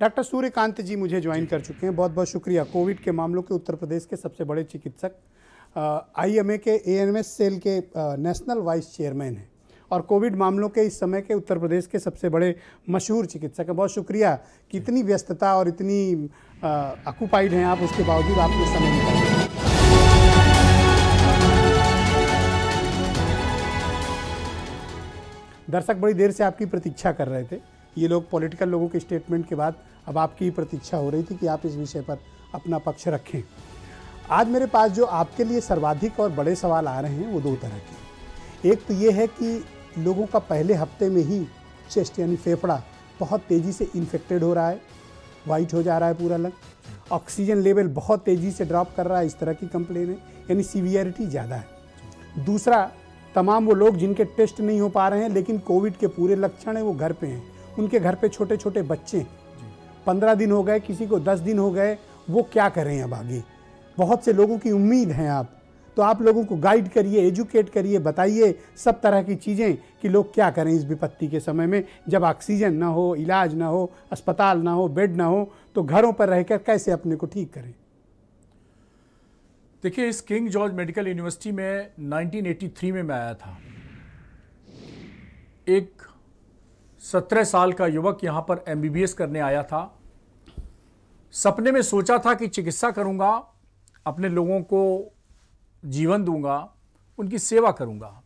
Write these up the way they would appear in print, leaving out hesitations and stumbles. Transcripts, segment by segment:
Doctor Suryakant जी मुझे join कर चुके हैं, बहुत बहुत शुक्रिया। कोविड के मामलों के उत्तर प्रदेश के सबसे बड़े चिकित्सक, आईएमए के एएनएमएस सेल के नेशनल वाइस चेयरमैन हैं और कोविड मामलों के इस समय के उत्तर प्रदेश के सबसे बड़े मशहूर चिकित्सक हैं। बहुत शुक्रिया कि इतनी व्यस्तता और इतनी ऑक्यूपाइड हैं आप, उसके बावजूद आपने समय निकाला। दर्शक बड़ी देर से आपकी प्रतीक्षा कर रहे थे। ये लोग पॉलिटिकल लोगों के स्टेटमेंट के बाद अब आपकी प्रतीक्षा हो रही थी कि आप इस विषय पर अपना पक्ष रखें। आज मेरे पास जो आपके लिए सर्वाधिक और बड़े सवाल आ रहे हैं वो दो तरह के। एक तो ये है कि लोगों का पहले हफ्ते में ही चेस्ट यानी फेफड़ा बहुत तेज़ी से इन्फेक्टेड हो रहा है, वाइट हो जा रहा है पूरा लंग, ऑक्सीजन लेवल बहुत तेज़ी से ड्रॉप कर रहा है, इस तरह की कंप्लेन है, यानी सीवियरिटी ज़्यादा है। दूसरा, तमाम वो लोग जिनके टेस्ट नहीं हो पा रहे हैं लेकिन कोविड के पूरे लक्षण हैं, वो घर पे हैं, उनके घर पे छोटे छोटे बच्चे हैं, 15 दिन हो गए, किसी को 10 दिन हो गए, वो क्या करें अब आगे। बहुत से लोगों की उम्मीद है आप, तो आप लोगों को गाइड करिए, एजुकेट करिए, बताइए सब तरह की चीज़ें कि लोग क्या करें इस विपत्ति के समय में, जब ऑक्सीजन ना हो, इलाज ना हो, अस्पताल ना हो, बेड ना हो, तो घरों पर रहकर कैसे अपने को ठीक करें। देखिए, इस किंग जॉर्ज मेडिकल यूनिवर्सिटी में 1983 में मैं आया था। एक 17 साल का युवक यहाँ पर एमबीबीएस करने आया था। सपने में सोचा था कि चिकित्सा करूँगा, अपने लोगों को जीवन दूंगा, उनकी सेवा करूँगा।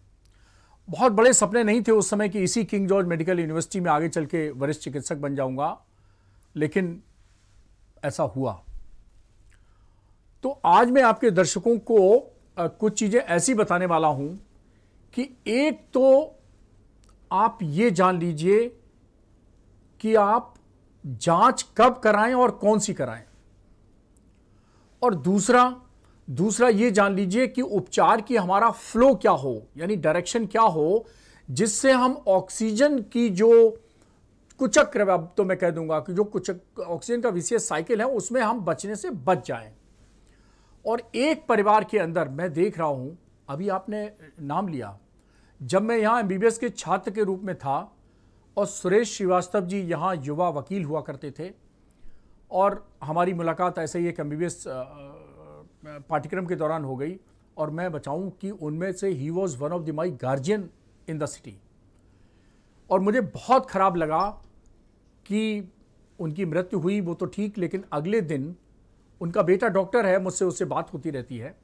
बहुत बड़े सपने नहीं थे उस समय कि इसी किंग जॉर्ज मेडिकल यूनिवर्सिटी में आगे चल के वरिष्ठ चिकित्सक बन जाऊँगा, लेकिन ऐसा हुआ। तो आज मैं आपके दर्शकों को कुछ चीज़ें ऐसी बताने वाला हूं कि एक तो आप ये जान लीजिए कि आप जांच कब कराएं और कौन सी कराएं, और दूसरा ये जान लीजिए कि उपचार की हमारा फ्लो क्या हो, यानी डायरेक्शन क्या हो, जिससे हम ऑक्सीजन की जो कुचक्र, अब तो मैं कह दूंगा कि जो ऑक्सीजन का विशेष साइकिल है उसमें हम बचने से बच जाएं। और एक परिवार के अंदर मैं देख रहा हूं, अभी आपने नाम लिया, जब मैं यहां एमबीबीएस के छात्र के रूप में था और सुरेश श्रीवास्तव जी यहां युवा वकील हुआ करते थे, और हमारी मुलाकात ऐसे ही एक एमबीबीएस पाठ्यक्रम के दौरान हो गई, और मैं बताऊं कि उनमें से he was one of the my guardian in the city. और मुझे बहुत खराब लगा कि उनकी मृत्यु हुई, वो तो ठीक, लेकिन अगले दिन उनका बेटा डॉक्टर है, मुझसे उससे बात होती रहती है।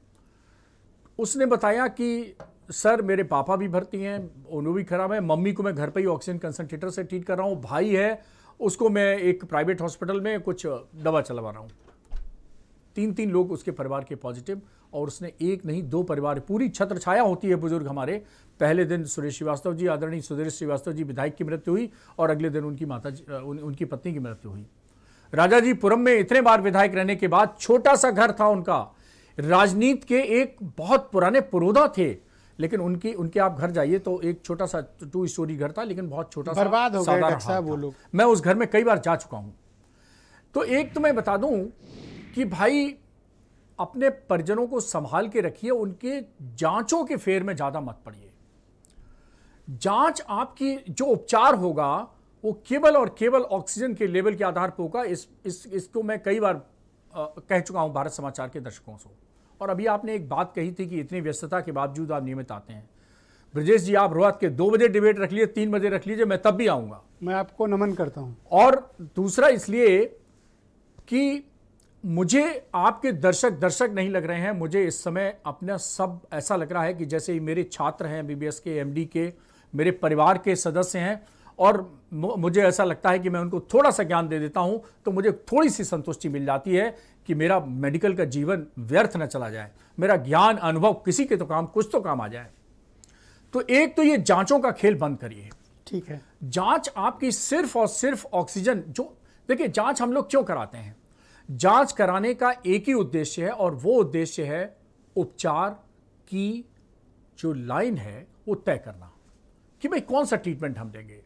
उसने बताया कि सर मेरे पापा भी भर्ती हैं, उन्हें भी खराब है, मम्मी को मैं घर पे ही ऑक्सीजन कंसंट्रेटर से ट्रीट कर रहा हूँ, भाई है उसको मैं एक प्राइवेट हॉस्पिटल में कुछ दवा चलवा रहा हूँ। 3 लोग उसके परिवार के पॉजिटिव, और उसने एक नहीं 2 परिवार, पूरी छत्र छाया होती है बुजुर्ग हमारे। पहले दिन सुरेश श्रीवास्तव जी, आदरणीय सुरेश श्रीवास्तव जी विधायक की मृत्यु हुई, और अगले दिन उनकी उनकी पत्नी की मृत्यु हुई। राजाजीपुरम में इतने बार विधायक रहने के बाद छोटा सा घर था उनका, राजनीति के एक बहुत पुराने पुरोधा थे, लेकिन उनके आप घर जाइए तो एक छोटा सा 2 स्टोरी घर था, लेकिन बहुत छोटा सा, बर्बाद हो गए डॉक्टर साहब वो लोग। मैं उस घर में कई बार जा चुका हूं। तो एक तो मैं बता दूं कि भाई अपने परिजनों को संभाल के रखिए, उनके जांचों के फेर में ज्यादा मत पड़िए। जांच आपकी जो उपचार होगा वो केवल और केवल ऑक्सीजन के लेवल के आधार पर होगा। इसको मैं कई बार कह चुका हूं भारत समाचार के दर्शकों से। और अभी आपने एक बात कही थी कि इतनी व्यस्तता के बावजूद आप नियमित आते हैं। ब्रजेश जी, आप रात के 2 बजे डिबेट रख लीजिए, 3 बजे रख लीजिए, मैं तब भी आऊंगा। मैं आपको नमन करता हूं। और दूसरा इसलिए कि मुझे आपके दर्शक नहीं लग रहे हैं, मुझे इस समय अपना सब ऐसा लग रहा है कि जैसे मेरे छात्र हैं एमबीबीएस के, एमडी के, मेरे परिवार के सदस्य हैं, और मुझे ऐसा लगता है कि मैं उनको थोड़ा सा ज्ञान दे देता हूं तो मुझे थोड़ी सी संतुष्टि मिल जाती है कि मेरा मेडिकल का जीवन व्यर्थ न चला जाए, मेरा ज्ञान अनुभव किसी के तो काम, कुछ तो काम आ जाए। तो एक तो ये जांचों का खेल बंद करिए। ठीक है, जांच आपकी सिर्फ और सिर्फ ऑक्सीजन, जो देखिए जांच हम लोग क्यों कराते हैं, जांच कराने का एक ही उद्देश्य है, और वो उद्देश्य है उपचार की जो लाइन है वो तय करना कि भाई कौन सा ट्रीटमेंट हम देंगे।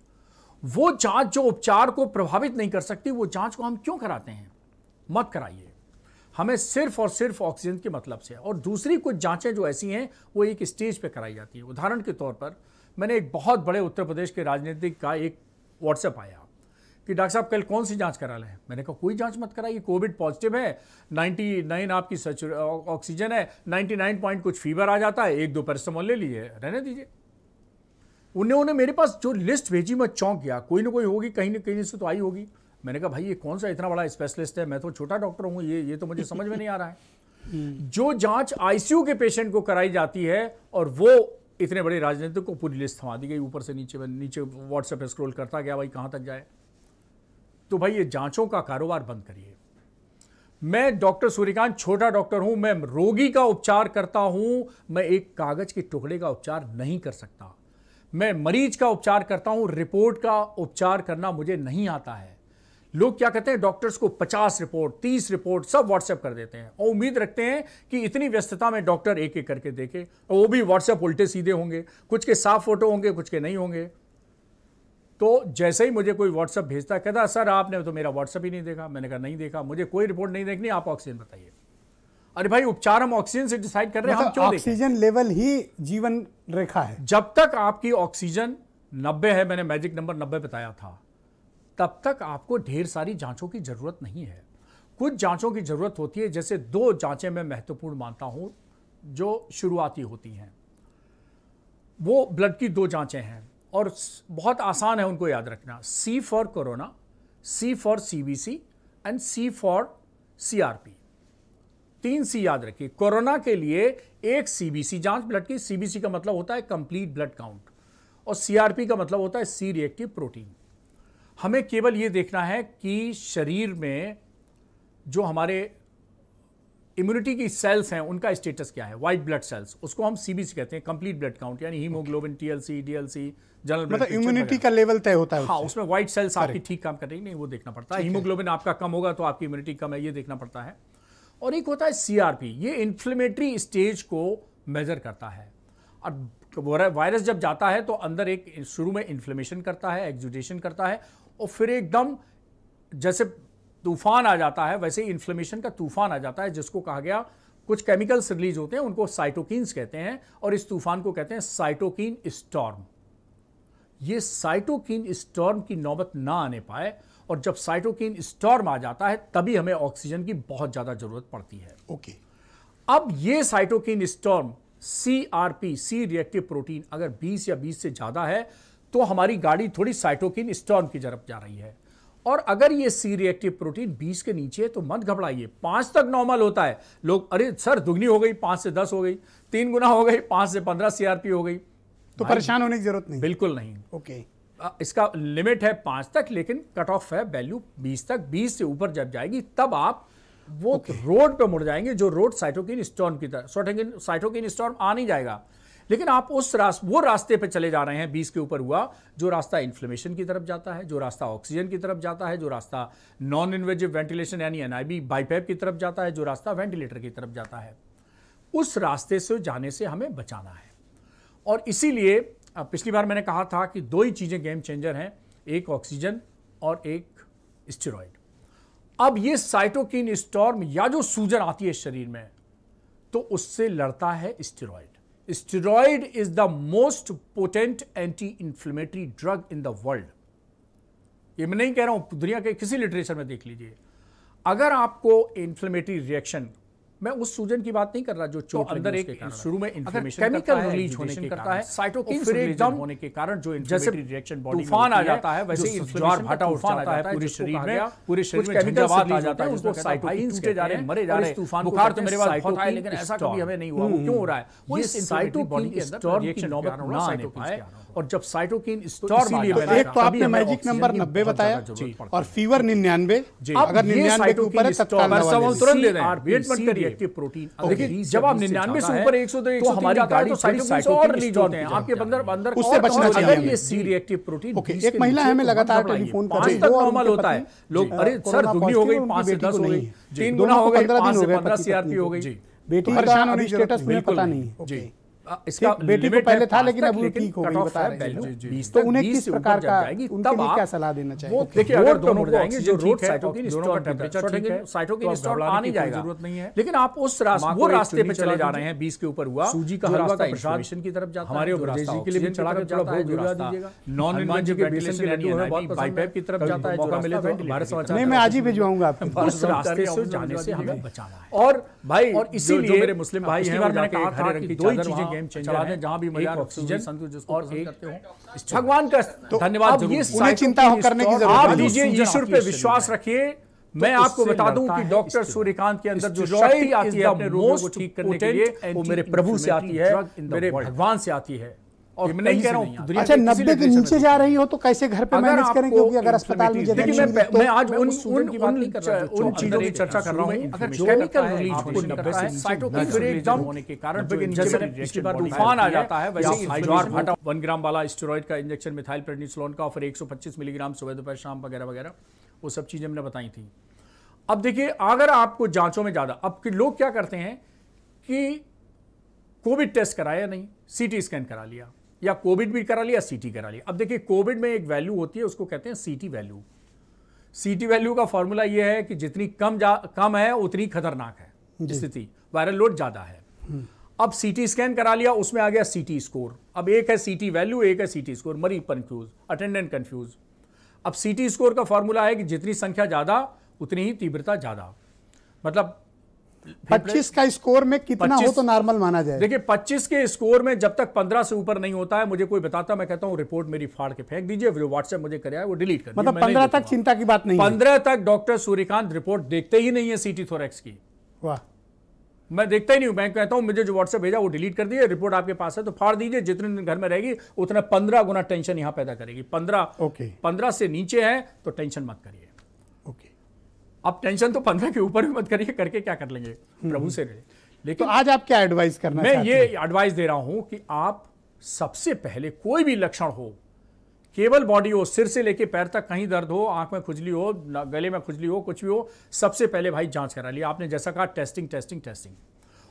वो जांच जो उपचार को प्रभावित नहीं कर सकती, वो जांच को हम क्यों कराते हैं? मत कराइए। हमें सिर्फ और सिर्फ ऑक्सीजन के मतलब से। और दूसरी कुछ जांचें जो ऐसी हैं वो एक स्टेज पे कराई जाती है। उदाहरण के तौर पर मैंने एक बहुत बड़े उत्तर प्रदेश के राजनीतिक का एक व्हाट्सएप आया कि डॉक्टर साहब कल कौन सी जांच करा लें। मैंने कहा कोई जांच मत कराइए, कोविड पॉजिटिव है, 99 आपकी ऑक्सीजन है, 99 पॉइंट कुछ फीवर आ जाता है, 1-2 पैरासिटामोल ले लीजिए, रहने दीजिए। उन्होंने मेरे पास जो लिस्ट भेजी मैं चौंक गया, कोई ना कोई होगी, कहीं ना कहीं से तो आई होगी। मैंने कहा भाई ये कौन सा इतना बड़ा स्पेशलिस्ट है, मैं तो छोटा डॉक्टर हूँ, ये तो मुझे समझ में नहीं आ रहा है। जो जांच आईसीयू के पेशेंट को कराई जाती है और वो इतने बड़े राजनीतिक को पूरी लिस्ट थमा दी गई, ऊपर से नीचे व्हाट्सएप पे स्क्रॉल करता गया, भाई कहां तक जाए। तो भाई ये जांचों का कारोबार बंद करिए। मैं डॉक्टर सूर्यकांत छोटा डॉक्टर हूं, मैं रोगी का उपचार करता हूं, मैं एक कागज के टुकड़े का उपचार नहीं कर सकता। मैं मरीज का उपचार करता हूं, रिपोर्ट का उपचार करना मुझे नहीं आता है। लोग क्या कहते हैं, डॉक्टर्स को 50 रिपोर्ट 30 रिपोर्ट सब व्हाट्सएप कर देते हैं और उम्मीद रखते हैं कि इतनी व्यस्तता में डॉक्टर एक एक करके देखे, और वो भी व्हाट्सएप उल्टे सीधे होंगे, कुछ के साफ फोटो होंगे, कुछ के नहीं होंगे। तो जैसे ही मुझे कोई व्हाट्सएप भेजता है, कहता सर आपने तो मेरा व्हाट्सएप ही नहीं देखा। मैंने कहा नहीं देखा, मुझे कोई रिपोर्ट नहीं देखनी, आप ऑक्सीजन बताइए। अरे भाई उपचार हम ऑक्सीजन से डिसाइड कर रहे हैं, हम क्यों देखें? ऑक्सीजन लेवल ही जीवन रेखा है। जब तक आपकी ऑक्सीजन 90 है, मैंने मैजिक नंबर 90 बताया था, तब तक आपको ढेर सारी जांचों की जरूरत नहीं है। कुछ जांचों की जरूरत होती है, जैसे 2 जांचें मैं महत्वपूर्ण मानता हूं जो शुरुआती होती हैं। वो ब्लड की 2 जांचें हैं और बहुत आसान है उनको याद रखना। C for corona, C for CBC and C for CRP। 3 C याद रखिए। कोरोना के लिए एक CBC जांच ब्लड की, CBC का मतलब होता है कंप्लीट ब्लड काउंट, और CRP का मतलब होता है सी रिएक्टिव प्रोटीन। हमें केवल यह देखना है कि शरीर में जो हमारे इम्यूनिटी की सेल्स हैं उनका स्टेटस क्या है। व्हाइट ब्लड सेल्स, उसको हम सीबीसी कहते हैं, कंप्लीट ब्लड काउंट, यानी हीमोग्लोबिन, टीएलसी, डीएलसी, जनरल मतलब इम्यूनिटी का लेवल तय होता है। हाँ, उसमें व्हाइट सेल्स आपकी ठीक काम कर रही नहीं, वो देखना पड़ता है। हीमोग्लोबिन आपका कम होगा तो आपकी इम्यूनिटी कम है, ये देखना पड़ता है। और एक होता है सीआरपी, ये इन्फ्लेमेटरी स्टेज को मेजर करता है। और वायरस जब जाता है तो अंदर एक शुरू में इन्फ्लेमेशन करता है, एक्सुडेशन करता है, और फिर एकदम जैसे तूफान आ जाता है वैसे ही इन्फ्लेमेशन का तूफान आ जाता है, जिसको कहा गया, कुछ केमिकल्स रिलीज होते हैं उनको साइटोकिन्स कहते हैं, और इस तूफान को कहते हैं साइटोकिन स्टॉर्म। ये साइटोकिन स्टॉर्म की नौबत ना आने पाए, और जब साइटोकिन स्टॉर्म आ जाता है तभी हमें ऑक्सीजन की बहुत ज्यादा जरूरत पड़ती है। ओके। अब ये cytokine storm CRP, C reactive protein, अगर 20 या 20 से ज्यादा है तो हमारी गाड़ी थोड़ी साइटोकिन स्टॉर्म की तरफ जा रही है। और अगर ये सी रिएक्टिव प्रोटीन 20 के नीचे है तो मत घबराइए, 5 तक नॉर्मल होता है। लोग अरे सर दुगनी हो गई, 5 से 10 हो गई, 3 गुना हो गई, 5 से 15 सीआरपी हो गई, तो परेशान होने की जरूरत नहीं। बिल्कुल नहीं। ओके। इसका लिमिट है 5 तक, लेकिन कट ऑफ है वैल्यू 20 तक। 20 से ऊपर जब जाएगी तब आप वो रोड पे मुड़ जाएंगे, जो रोड साइटोकिन स्टॉर्म की तरह। साइटोकिन स्टॉर्म आ नहीं जाएगा, लेकिन आप उस वो रास्ते पे चले जा रहे हैं 20 के ऊपर हुआ, जो रास्ता इन्फ्लेमेशन की तरफ जाता है, जो रास्ता ऑक्सीजन की तरफ जाता है, जो रास्ता नॉन इन्वेजिव वेंटिलेशन यानी एनआईबी बाईपैप की तरफ जाता है, जो रास्ता वेंटिलेटर की तरफ जाता है। उस रास्ते से जाने से हमें बचाना है। और इसीलिए पिछली बार मैंने कहा था कि 2 ही चीजें गेम चेंजर हैं, एक ऑक्सीजन और एक स्टेरॉइड। अब ये साइटोकिन स्टॉर्म या जो सूजन आती है शरीर में, तो उससे लड़ता है steroid. Steroid is the most potent anti inflammatory drug in the world. ये मैं नहीं कह रहा हूं, दुनिया के किसी लिटरेचर में देख लीजिए। अगर आपको इंफ्लेमेटरी रिएक्शन, मैं उस सूजन की बात नहीं कर रहा जो चोट अंदर एक शुरू में इन्फ्लेमेशन केमिकल रिलीज होने के कारण, साइटोकिन फिर एकदम होने के कारण जो इन्फ्लेमेटरी रिएक्शन बॉडी में तूफान आ जाता है, वैसे ज्वार भाटा तूफान आ जाता है पूरे शरीर में झंझावात आ जाता है, उसको साइटोकिन टूटे जा रहे हैं, मरे जा रहे हैं, तूफान बुखार तो मेरे पास बहुत आया, लेकिन ऐसा कभी हमें नहीं हुआ। वो क्यों हो रहा है? वो इस साइटोकिन स्टॉर्म की नौबत ना आने पाए, और जब साइटोकिन स्टॉर्म, एक तो आपने मैजिक नंबर 90 बताया और फीवर 99, अगर 99 के ऊपर है तत्काल तुरंत दे दें, वेट मत करिए। प्रोटीन देखिए, जब आप 99 से ऊपर 102 तो हमारी गाड़ी तो साइटोकिन और रिलीज होते हैं आपके अंदर, उससे बचना चाहिए। अगर ये सी रिएक्टिव प्रोटीन एक महिला हमें लगातार टेलीफोन कर रही है, 5 तक नॉर्मल होता है। लोग अरे सर दुगनी हो गई, 5 से 10 हो गई, 3 गुना हो गई, 5 से 15 सीआरपी हो गई, बेटी परेशान होने की स्टेटस में पता नहीं। इसका बेटी को limit पहले है था 5 लेकिन तक, अब वो ठीक हो गई, cut off बता है रहे हैं। value, 20 तो तक, उन्हें 20 किस से ऊपर प्रकार जब का जाएगी, उनके तब लिए आप क्या सलाह देना चाहिए? देखिए अगर दोनों मुड़ जाएंगे, जो जो रोड ठीक है, साइटोकिन दोनों स्टॉक का टेम्परेचर ठीक है, साइटोकिन तो स्टॉक घबराने आ नहीं की कोई जाएगा, जरूरत नहीं है। लेकिन आप उस वो रास्ते पे चले जा रहे हैं 20 के ऊपर हुआ, सूजी का जो हलवा रास्ता का प्रसाद इंफ्लेमेशन की तरफ जाता हमारे है, जो ब्रजेश रास्ता जी के लिए भी ऑक्सीजन चढ़ा की के तरफ थोड़ा जाता है, भोग जो भिजवा रास्ता दीजिएगा। नॉन हनुमान जी इन्वेंटिव के बेसन के वेंटिलेशन लड्डू हमें बहुत यानी पसंद बाईपैप है। की तरफ कभी जाता है, जो मौका मिले रास्ता तो भारत समाचार नहीं, मैं आज ही भिजवाऊंगा आपको। उस रास्ते से जाने से हमें बचाना है। और भाई और इसीलिए जो मेरे मुस्लिम भाई पिछली हैं बार वो मैंने जाके कहा एक था हरे रंग कि की दो ही चादर चीजें वहाँ गेम चेंजर चला हैं, दें जहाँ भी एक मजार ऑक्सीजन संत जिसको और पसंद एक करते हो। भगवान का धन्यवाद अब जरूर ये दीजिए। उन्हें चिंता हो करने की जरूरत आप नहीं। दीजिए सूजन ईश्वर आती पे है विश्वास शरीर रखिए। मैं आपको उससे बता दूं लड़ता कि है डॉक्टर स्टेरॉइड। सूर्यकांत के अंदर जो स्टेरॉइड शक्ति आती is है the अपने रोगों को most ठीक करने के potent लिए वो मेरे प्रभु से आती है, drug in the मेरे world। भगवान से आती है। और ये मैं कहीं नहीं से कह रहा नहीं हूँ आती। दुनिया अच्छा, के किसी 90 के देश में नीचे जा रही हो तो कैसे घर पे अगर मैनेज करें, आपको क्योंकि अगर अस्पताल में जगह देखिए नहीं मिली तो मैं आज मैं उन उस सूजन की बात नहीं कर रहा, जो उन चीजों की अंदर चर्चा कर रहा हूँ। एक अगर information केमिकल करता है, रिलीज आपको होने 90 लगता है, से साइटोकिन नीचे फिर एकदम होने के कारण 90 के नीचे जैसे मैंने पिछली बार तूफान आ जाता है, वैसे या ही ज्वार भाटा 1 ग्राम वाला स्टेरॉइड का इंजेक्शन मिथाइल प्रेडनिसोलोन का, फिर 125 मिलीग्राम सुबह दोपहर शाम वगैरह वगैरह, वो सब चीजें मैंने बताई थी। अब देखिए अगर आपको जांचों में ज्यादा, अब के लोग क्या करते हैं कि कोविड टेस्ट कराया नहीं, सीटी स्कैन करा लिया, या कोविड भी करा लिया, सीटी करा लिया। अब देखिए कोविड में एक वैल्यू होती है, उसको कहते हैं सीटी वैल्यू। सीटी वैल्यू का फॉर्मूला यह है कि जितनी कम है उतनी खतरनाक है स्थिति, वायरल लोड ज्यादा है। अब सीटी स्कैन करा लिया, उसमें आ गया सीटी स्कोर। अब एक है सीटी वैल्यू, एक है सीटी स्कोर, मरीज कंफ्यूज, अटेंडेंट कंफ्यूज। अब सीटी स्कोर का फॉर्मूला है कि जितनी संख्या ज्यादा उतनी ही तीव्रता ज्यादा, मतलब 25 का स्कोर में कितना हो 25 तो नॉर्मल माना जाए? देखिए 25 के स्कोर में जब तक 15 से ऊपर नहीं होता है, मुझे कोई बताता, मैं कहता हूं रिपोर्ट मेरी फाड़ के फेंक दीजिए, जो व्हाट्सएप मुझे करे वो डिलीट कर दीजिए, मतलब मैं नहीं 15 तक देखूंगा। चिंता की बात नहीं है। 15 तक डॉक्टर सूर्यकांत रिपोर्ट देखते ही नहीं है सीटी थोरैक्स की। वाह, मैं देखता ही नहीं हूं। मैं कहता हूं मुझे जो व्हाट्सएप भेजा वो डिलीट कर दिए, रिपोर्ट आपके पास है तो फाड़ दीजिए, जितने दिन घर में रहेगी उतना 15 गुना टेंशन यहां पैदा करेगी। 15 से नीचे है तो टेंशन मत करिए। ओके। अब टेंशन तो 15 के ऊपर भी मत करिए, करके क्या कर लेंगे, प्रभु से रहे। तो लेकिन आज आप क्या एडवाइस करना मैं चाहते ये हैं? एडवाइस दे रहा हूं कि आप सबसे पहले कोई भी लक्षण हो, केवल बॉडी हो, सिर से लेके पैर तक कहीं दर्द हो, आंख में खुजली हो, गले में खुजली हो, कुछ भी हो, सबसे पहले भाई जांच करा लिया। आपने जैसा कहा टेस्टिंग टेस्टिंग टेस्टिंग।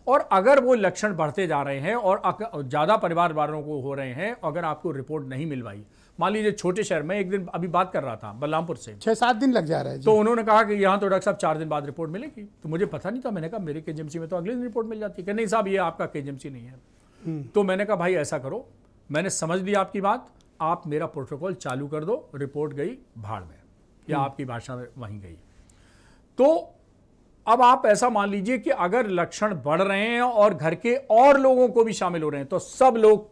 और अगर वो लक्षण बढ़ते जा रहे हैं और ज्यादा परिवार वालों को हो रहे हैं, अगर आपको रिपोर्ट नहीं मिल पाई, मान लीजिए छोटे शहर में, एक दिन अभी बात कर रहा था बलरामपुर से, 6-7 दिन लग जा रहा है जी। तो उन्होंने कहा कि यहाँ तो डॉक्टर साहब 4 दिन बाद रिपोर्ट मिलेगी। तो मुझे पता नहीं था, मैंने कहा मेरे केजीएमसी में तो अगले दिन रिपोर्ट मिल जाती है। कि नहीं साहब ये आपका केजीएमसी नहीं है। तो मैंने कहा भाई ऐसा करो, मैंने समझ लिया आपकी बात, आप मेरा प्रोटोकॉल चालू कर दो, रिपोर्ट गई भाड़ में, या आपकी भाषा में वहीं गई। तो अब आप ऐसा मान लीजिए कि अगर लक्षण बढ़ रहे हैं और घर के और लोगों को भी शामिल हो रहे हैं, तो सब लोग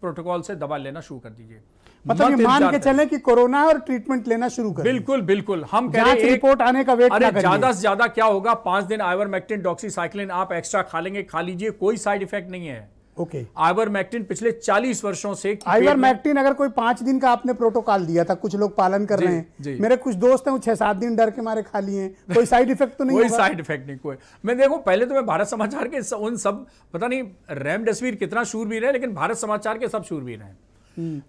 प्रोटोकॉल से दवा लेना शुरू कर दीजिए। मतलब मत ये मान इंतजार के करिए। चलें कि कोरोना और ट्रीटमेंट लेना शुरू करें। बिल्कुल बिल्कुल, हम कह जांच रहे हैं रिपोर्ट आने का वेट ना अरे करिए। ज्यादा से ज्यादा क्या होगा, 5 दिन आइवरमेक्टिन डॉक्सीसाइक्लिन आप एक्स्ट्रा खा लेंगे, खा लीजिए, कोई साइड इफेक्ट नहीं है। ओके। आइवरमेक्टिन पिछले 40 वर्षों से आइवरमेक्टिन अगर कोई 5 दिन का आपने प्रोटोकॉल दिया था, कुछ लोग पालन कर रहे जी। हैं, मेरे कुछ दोस्त हैं वो 6-7 दिन डर के मारे खा लिए हैं, कोई साइड इफेक्ट तो नहीं कोई होगा? साइड इफेक्ट नहीं कोई। मैं देखो पहले तो मैं भारत समाचार के उन सब, पता नहीं रेमडेसिविर कितना शूरवीर है, लेकिन भारत समाचार के सब शूरवीर हैं।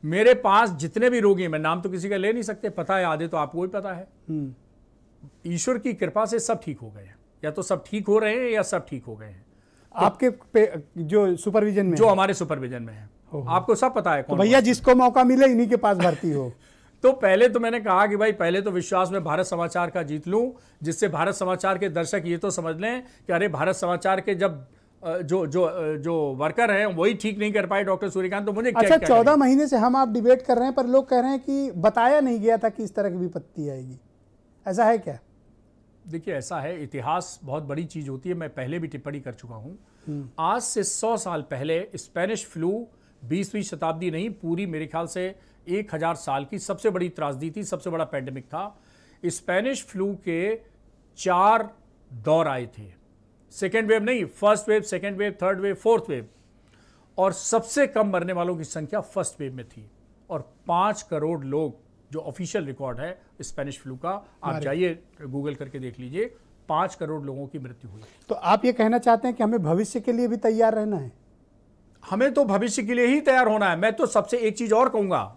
मेरे पास जितने भी रोगी हैं, मैं नाम तो किसी का ले नहीं सकते, पता है आधे तो आपको भी पता है, ईश्वर की कृपा से सब ठीक हो गए हैं, या तो सब ठीक हो रहे हैं या सब ठीक हो गए हैं, आपके जो सुपरविजन में जो है। हमारे सुपरविजन में है। आपको सब पता है तो कौन भैया जिसको मौका मिले इन्हीं के पास भर्ती हो। तो पहले तो मैंने कहा कि भाई पहले तो विश्वास में भारत समाचार का जीत लूं, जिससे भारत समाचार के दर्शक ये तो समझ लें कि अरे भारत समाचार के जब जो वर्कर हैं वही ठीक नहीं कर पाए डॉक्टर सूर्यकांत, तो मुझे अच्छा, 14 महीने से हम आप डिबेट कर रहे हैं, पर लोग कह रहे हैं कि बताया नहीं गया था कि इस तरह की विपत्ति आएगी, ऐसा है क्या? देखिए ऐसा है, इतिहास बहुत बड़ी चीज होती है, मैं पहले भी टिप्पणी कर चुका हूं। आज से 100 साल पहले स्पेनिश फ्लू 20वीं शताब्दी नहीं, पूरी मेरे ख्याल से 1000 साल की सबसे बड़ी त्रासदी थी, सबसे बड़ा पैंडेमिक था। स्पेनिश फ्लू के 4 दौर आए थे, सेकेंड वेव नहीं, first wave, second wave, third wave, fourth wave, और सबसे कम मरने वालों की संख्या फर्स्ट वेव में थी, और 5 करोड़ लोग, जो ऑफिशियल रिकॉर्ड है स्पेनिश फ्लू का, आप जाइए गूगल करके देख लीजिए, 5 करोड़ लोगों की मृत्यु हुई। तो आप ये कहना चाहते हैं कि हमें भविष्य के लिए भी तैयार रहना है? हमें तो भविष्य के लिए ही तैयार होना है। मैं तो सबसे एक चीज और कहूंगा,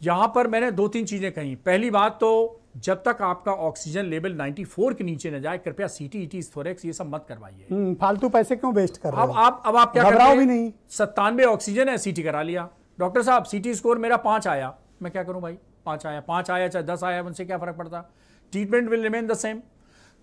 यहां पर मैंने 2-3 चीजें कही। पहली बात तो जब तक आपका ऑक्सीजन लेवल 94 के नीचे न जाए, कृपया सीटी, ईटी, थोरेक्स ये सब मत करवाइए। फालतू पैसे क्यों वेस्ट कर रहे अब हो? आप क्या करते घबराओ हैं? भी नहीं। 97 ऑक्सीजन है, सीटी करा लिया। डॉक्टर साहब सीटी स्कोर मेरा 5 आया, मैं क्या करूं भाई? 5 आया चाहे 10 आया, उनसे क्या फर्क पड़ता? Treatment will remain the same.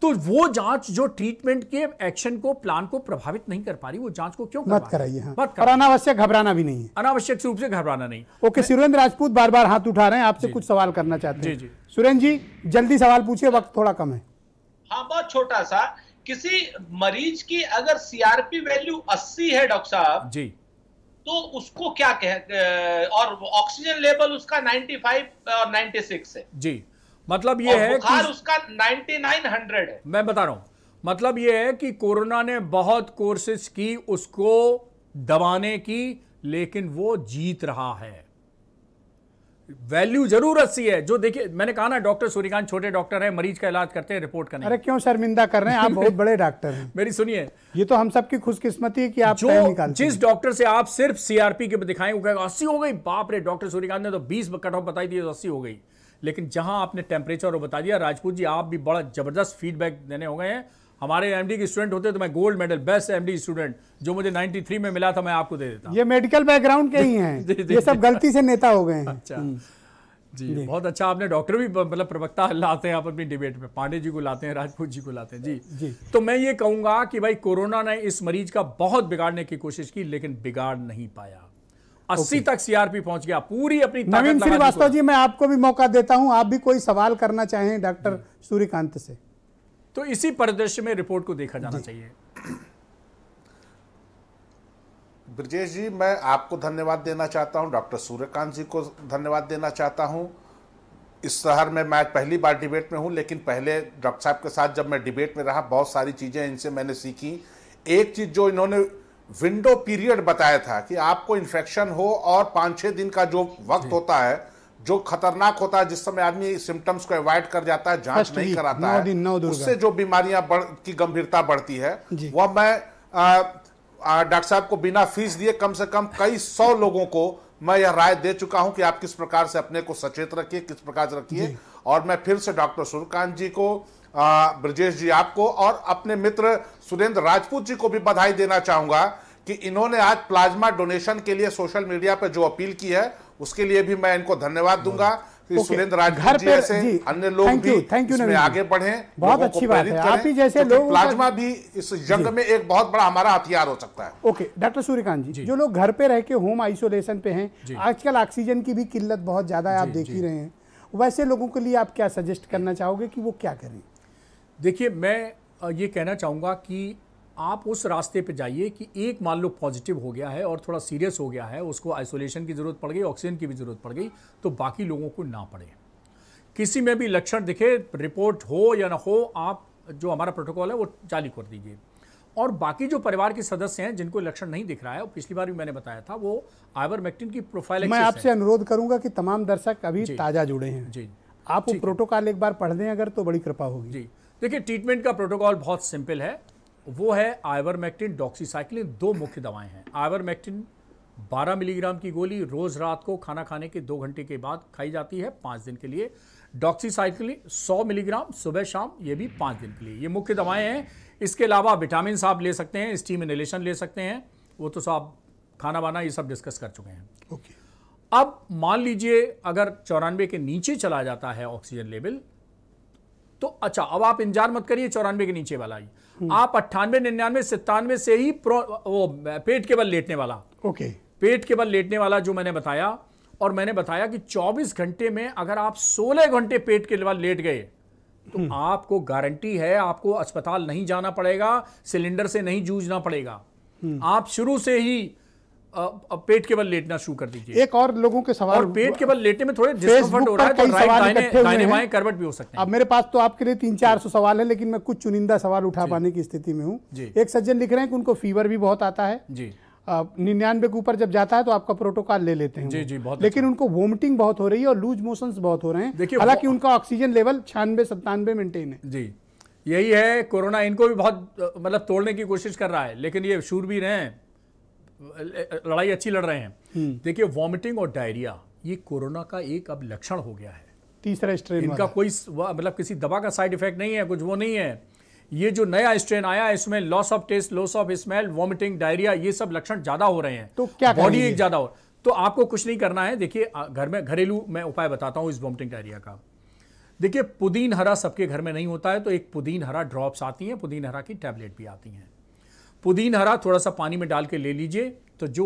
तो वो जांच जो ट्रीटमेंट के एक्शन को, प्लान को प्रभावित नहीं कर पा रही, वो जांच को क्यों मत कराइए। हाँ। मत और कराइए। अनावश्यक घबराना भी नहीं है। अनावश्यक रूप से घबराना नहीं। ओके, सुरेंद्र राजपूत बार बार हाथ उठा रहे हैं, आपसे कुछ सवाल करना चाहते हैं। जी। सुरेंद्र जी जल्दी सवाल पूछिए, वक्त थोड़ा कम है। हाँ, बहुत छोटा सा। किसी मरीज की अगर सीआरपी वैल्यू 80 है डॉक्टर साहब जी, तो उसको क्या और ऑक्सीजन लेवल उसका 95 और 96 है जी, मतलब ये है बुखार कि उसका 9900 है। मैं बता रहा हूं, मतलब ये है कि कोरोना ने बहुत कोशिश की उसको दबाने की, लेकिन वो जीत रहा है। वैल्यू जरूर 80 है। जो देखिए, मैंने कहा ना, डॉक्टर सूर्यकांत छोटे डॉक्टर हैं, मरीज का इलाज करते हैं, रिपोर्ट करने। अरे क्यों शर्मिंदा कर रहे हैं, आप बहुत बड़े डॉक्टर हैं। मेरी सुनिए, ये तो हम सबकी खुशकिस्मती है कि आप टाइम जो निकालते जिस हैं। डॉक्टर से आप सिर्फ सीआरपी के दिखाएं, वो कहेगा 80 हो गई, बाप रे, डॉक्टर सूर्यकांत ने तो 20 कट ऑफ बताई दी तो 80 हो गई। लेकिन जहां आपने टेम्परेचर बता दिया, राजपूत जी आप भी बड़ा जबरदस्त फीडबैक देने हो गए हैं। हमारे एमडी के स्टूडेंट होते तो मैं gold medal, best MD student जो मुझे 93 में मिला था, मैं आपको दे देता। ये मेडिकल बैकग्राउंड के ही हैं, ये सब गलती से नेता हो गए हैं। अच्छा जी, बहुत अच्छा। आपने डॉक्टर भी मतलब प्रवक्ता लाते हैं आप अपनी डिबेट में, पांडे जी को लाते हैं, राजपूत जी को लाते हैं। जी। तो मैं ये कहूंगा कि भाई कोरोना ने इस मरीज का बहुत बिगाड़ने की कोशिश की, लेकिन बिगाड़ नहीं पाया। 80 तक सीआरपी पहुंच गया, पूरी अपनी ताकत नवीन लगा दी। श्रीवास्तव जी, मैं आपको भी मौका देता हूं, आप भी कोई सवाल करना चाहें डॉक्टर सूर्यकांत से। तो इसी परिदृश्य में रिपोर्ट को देखा जाना चाहिए। ब्रजेश जी, मैं आपको धन्यवाद देना चाहता हूं, डॉक्टर सूर्यकांत जी को धन्यवाद देना चाहता हूं। इस शहर में मैं पहली बार डिबेट में हूं, लेकिन पहले डॉक्टर साहब के साथ जब मैं डिबेट में रहा, बहुत सारी चीज़ें इनसे मैंने सीखी। एक चीज़ जो इन्होंने विंडो पीरियड बताया था कि आपको इन्फेक्शन हो और 5-6 दिन का जो वक्त होता है, जो खतरनाक होता है, जिस समय आदमी सिम्टम्स को अवॉइड कर जाता है, जांच नहीं कराता है, उससे जो बीमारियां की गंभीरता बढ़ती है, वह मैं डॉक्टर साहब को बिना फीस दिए कम से कम कई 100 लोगों को मैं यह राय दे चुका हूं कि आप किस प्रकार से अपने को सचेत रखिए, किस प्रकार से रखिए। और मैं फिर से डॉक्टर सूर्यकांत जी को, ब्रजेश जी आपको और अपने मित्र सुरेंद्र राजपूत जी को भी बधाई देना चाहूंगा कि इन्होंने आज प्लाज्मा डोनेशन के लिए सोशल मीडिया पर जो अपील की है, उसके लिए भी मैं इनको धन्यवाद दूंगा। सुरेंद्र राजपूत जी ऐसे अन्य लोग भी इसमें आगे बढ़े, बहुत अच्छी बात है। आप ही जैसे लोग, प्लाज्मा भी इस जंग में एक बहुत बड़ा हमारा हथियार हो सकता है। ओके डॉक्टर सूर्यकांत जी, जो लोग घर पे रह के होम आइसोलेशन पे हैं, आजकल ऑक्सीजन की भी किल्लत बहुत ज्यादा है, आप देख ही रहे हैं, वैसे लोगों के लिए आप क्या सजेस्ट करना चाहोगे कि वो क्या करें? देखिए, मैं ये कहना चाहूँगा कि आप उस रास्ते पे जाइए कि एक मान लो पॉजिटिव हो गया है और थोड़ा सीरियस हो गया है, उसको आइसोलेशन की ज़रूरत पड़ गई, ऑक्सीजन की भी ज़रूरत पड़ गई, तो बाकी लोगों को ना पड़े। किसी में भी लक्षण दिखे, रिपोर्ट हो या ना हो, आप जो हमारा प्रोटोकॉल है वो जारी कर दीजिए। और बाकी जो परिवार के सदस्य हैं जिनको लक्षण नहीं दिख रहा है, और पिछली बार भी मैंने बताया था, वो आइवरमेक्टिन की प्रोफाइल। मैं आपसे अनुरोध करूंगा कि तमाम दर्शक अभी ताज़ा जुड़े हैं जी, आप वो प्रोटोकॉल एक बार पढ़ दें अगर, तो बड़ी कृपा होगी। जी देखिए, ट्रीटमेंट का प्रोटोकॉल बहुत सिंपल है। वो है आइवरमेक्टिन, डॉक्सीसाइक्लिन, 2 मुख्य दवाएं हैं। आइवरमेक्टिन 12 मिलीग्राम की गोली रोज रात को खाना खाने के 2 घंटे के बाद खाई जाती है 5 दिन के लिए। डॉक्सीसाइक्लिन 100 मिलीग्राम सुबह शाम, ये भी 5 दिन के लिए। ये मुख्य दवाएं हैं। इसके अलावा विटामिन आप ले सकते हैं, स्टीम इनहेलेशन ले सकते हैं, वो तो सब खाना वाना ये सब डिस्कस कर चुके हैं। ओके। अब मान लीजिए अगर 94 के नीचे चला जाता है ऑक्सीजन लेवल, तो अच्छा, अब आप इंतजार मत करिए 94 के नीचे वाला ही, आप 98, 99, 97 से ही वो पेट के बल लेटने वाला, ओके, पेट के बल लेटने वाला जो मैंने बताया, और मैंने बताया कि 24 घंटे में अगर आप 16 घंटे पेट के बल लेट गए तो आपको गारंटी है, आपको अस्पताल नहीं जाना पड़ेगा, सिलेंडर से नहीं जूझना पड़ेगा। आप शुरू से ही पेट के बल लेटना शुरू कर दीजिए। एक और लोगों के सवाल, और पेट के बल लेटने में थोड़े डिस्कम्फर्ट हो रहा है, तो राइट दाहिने बाएं करवट भी हो सकते हैं। अब मेरे पास तो आपके लिए 300-400 सवाल है, लेकिन मैं कुछ चुनिंदा सवाल उठा पाने की स्थिति में हूँ। एक सज्जन लिख रहे हैं कि उनको फीवर भी बहुत आता है जी, 99 के ऊपर जब जाता है तो आपका प्रोटोकॉल ले लेते हैं जी जी, बहुत लेकिन उनको वोमिटिंग बहुत हो रही है और लूज मोशंस बहुत हो रहे हैं। हालांकि उनका ऑक्सीजन लेवल 96-97 मेंटेन है। जी, यही है कोरोना, इनको भी बहुत मतलब तोड़ने की कोशिश कर रहा है, लेकिन ये शूरवीर हैं, लड़ाई अच्छी लड़ रहे हैं। देखिए, वॉमिटिंग और डायरिया ये कोरोना का एक अब लक्षण हो गया है। तीसरा स्ट्रेन इनका कोई मतलब किसी दवा का साइड इफेक्ट नहीं है, कुछ वो नहीं है। ये जो नया स्ट्रेन आया है इसमें loss of taste, loss of smell, vomiting, diarrhoea, ये सब लक्षण ज्यादा हो रहे हैं। तो क्या बॉडी करेंगे? एक ज्यादा हो, तो आपको कुछ नहीं करना है। देखिए घर में घरेलू मैं उपाय बताता हूं इस वॉमिटिंग डायरिया का। देखिए पुदीन हरा सबके घर में नहीं होता है, तो एक पुदीन हरा ड्रॉप्स आती हैं, पुदीन हरा की टैबलेट भी आती हैं। पुदीन हरा थोड़ा सा पानी में डाल के ले लीजिए, तो जो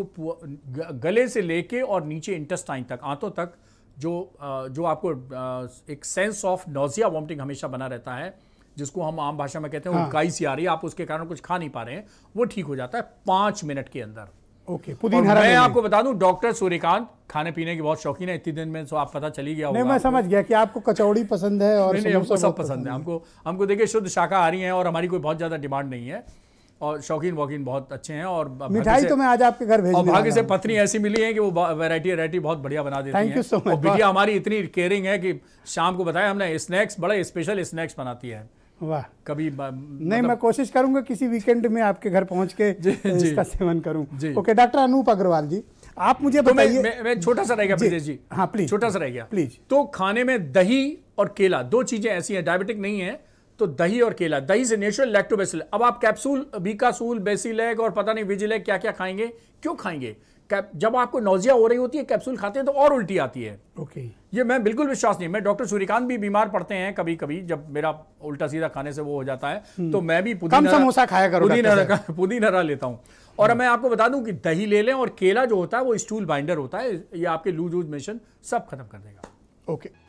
गले से लेके और नीचे इंटेस्टाइन तक, आंतों तक जो आपको एक सेंस ऑफ नोजिया वॉमिटिंग हमेशा बना रहता है, जिसको हम आम भाषा में कहते हैं उबकाई सी आ रही है, आप उसके कारण कुछ खा नहीं पा रहे हैं, वो ठीक हो जाता है 5 मिनट के अंदर। ओके, पुदीन हरा मैं आपको बता दूं डॉक्टर सूर्यकांत खाने पीने की बहुत शौकीन है, इतने दिन में तो आप पता चली गया होगा। नहीं, मैं समझ गया कि आपको कचौड़ी पसंद है और नहीं, हमको सब पसंद है। हमको देखिए शुद्ध शाकाहारी हैं और हमारी कोई बहुत ज्यादा डिमांड नहीं है, और शौकीन वॉकीन बहुत अच्छे हैं। और मिठाई तो मैं आज आपके घर भेजने और भाग्य से वाला हूं। पत्नी ऐसी मिली है कि वो वैरायटी बहुत बढ़िया बना देती Thank है। you so much। और बिटिया हमारी इतनी केयरिंग है कि शाम को बताया हमने स्नैक्स, बड़े स्पेशल स्नैक्स बनाती है। वाह, कभी नहीं, मैं कोशिश करूंगा किसी वीकेंड में आपके घर पहुंच के इसका सेवन करूं। जी। ओके, डॉक्टर अनूप अग्रवाल जी, आप मुझे तो बताइए। मैं छोटा सा रह गया ब्रजेश जी, हाँ प्लीज, छोटा सा रह गया प्लीज। तो खाने में दही और केला, दो चीजें ऐसी हैं, डायबिटिक नहीं है तो दही और केला। दही से नेचुरल लैक्टोबैसिल। अब आप कैप्सूल, बीकासूल, बेसिलेक और पता नहीं विजिलेक क्या क्या खाएंगे, क्यों खाएंगे? जब आपको नौजिया हो रही होती है, कैप्सूल खाते हैं तो और उल्टी आती है। ओके, ये मैं बिल्कुल विश्वास नहीं। मैं डॉक्टर सूर्यकांत भी बीमार पड़ते हैं कभी कभी, जब मेरा उल्टा सीधा खाने से वो हो जाता है, तो मैं भी कम समोसा खाया करो, पुदीन हरा लेता हूं। और मैं आपको बता दूं कि दही ले लें, और केला जो होता है वो स्टूल बाइंडर होता है, ये आपके लूज मोशन सब खत्म कर देगा। ओके।